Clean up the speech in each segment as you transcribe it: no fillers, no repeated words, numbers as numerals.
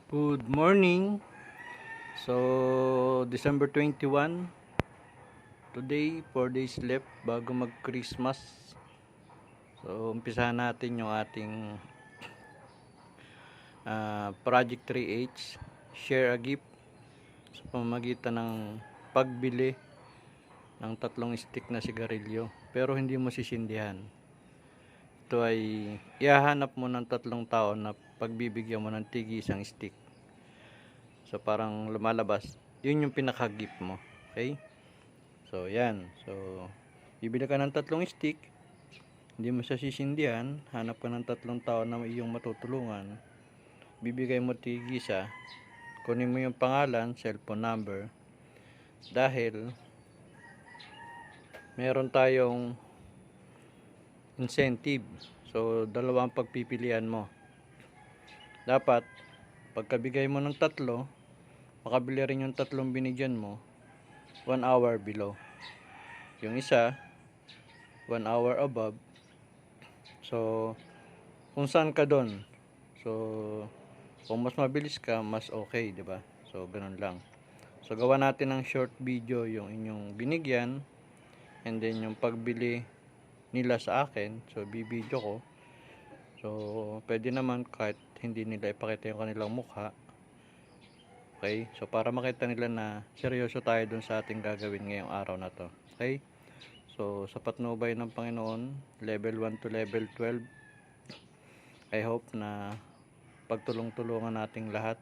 Good morning. So, December 21. Today, 4 days left bago mag-Christmas. So, umpisahan natin yung ating Project 3H. Share a gift sa pamamagitan ng pagbili ng 3 stick na sigarilyo. Pero hindi mo sisindihan. Ito ay ihahanap mo ng 3 tao na pagbibigyan mo ng tigi isang stick. So parang lumalabas, yun yung pinaka-gift mo. Okay? So yan. So bibili ka ng 3 stick, hindi mo siya sisindihan, hanap ka ng 3 tao na iyong matutulungan, bibigay mo tig-isa, kunin mo yung pangalan, cellphone number, dahil meron tayong incentive. So dalawang pagpipilian mo. Dapat pagkabigay mo ng 3, makabili rin yung 3 binigyan mo 1 hour below. Yung isa 1 hour above. So kung saan ka doon. So kung mas mabilis ka, mas okay, di ba? So ganun lang. So gawa natin ng short video yung inyong binigyan, and then yung pagbili nila sa akin. So bibidyo ko. So pwede naman kahit hindi nila ipakita yung kanilang mukha. Okay? So para makita nila na seryoso tayo dun sa ating gagawin ngayong araw na to. Okay? So sapat na ubay ng Panginoon, level 1 to level 12. I hope na pagtulong-tulungan nating lahat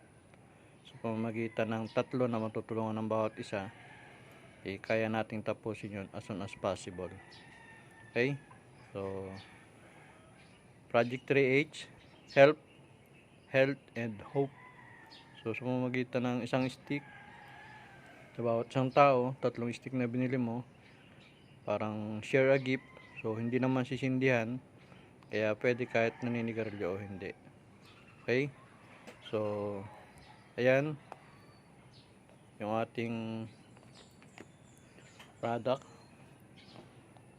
sa pamamagitan ng 3 na matutulungan ng bawat isa, kaya nating tapusin yun as soon as possible. Okay? So Project 3H, help, health, and hope. So sa pamamagitan ng isang stick sa bawat isang tao, 3 stick na binili mo, parang share a gift. So hindi naman sisindihan, kaya pwede kahit naninigarilyo o hindi. Okay? So ayan yung ating product.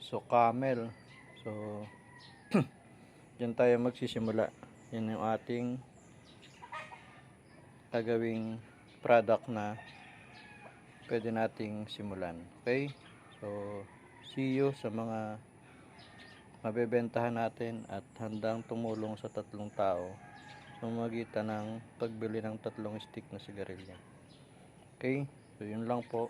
So Camel. So dyan tayo magsisimula. Yan yung ating gagawing product na pwede nating simulan. Okay? So see you sa mga mabebentahan natin at handang tumulong sa 3 tao sa pamamagitan ng pagbili ng 3 stick na sigarilyo. Okay? So yun lang po.